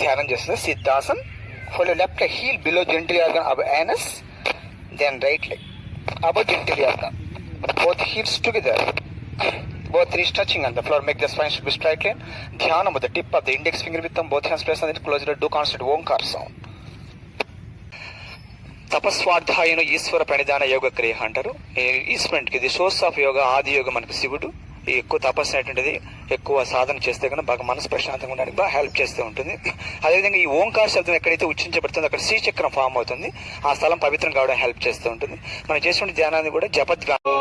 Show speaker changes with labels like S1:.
S1: ధ్యానం చేస్తుంది. సిద్ధాసన్. Fold your left leg heel below genital organ above anus, then right leg above genital organ. Both heels together, both knees touching on the floor. Make the spine should be straight line. Dhyanam with the tip of the index finger with thumb. Both hands placed on it. Close it. Do constant Omkar sound. తపస్వాధ్యాయను ఈశ్వర ప్రణిధాన యోగ క్రియ అంటారు. ఈశ్వరునికి ఇది source of yoga, ఆది యోగ మనకు శివుడు. ఈ ఎక్కువ తపస్సు అనేటువంటిది ఎక్కువ సాధన చేస్తే కనుక బాగా మనసు ప్రశాంతంగా ఉండడానికి బాగా హెల్ప్ చేస్తూ ఉంటుంది. అదేవిధంగా ఈ ఓంకార శబ్దం ఎక్కడైతే ఉచ్చరించబడుతుందో అక్కడ శ్రీచక్రం ఫామ్ అవుతుంది. ఆ స్థలం పవిత్రం కావడం హెల్ప్ చేస్తూ ఉంటుంది. మనం చేసిన ధ్యానాన్ని కూడా జపధ్యానం.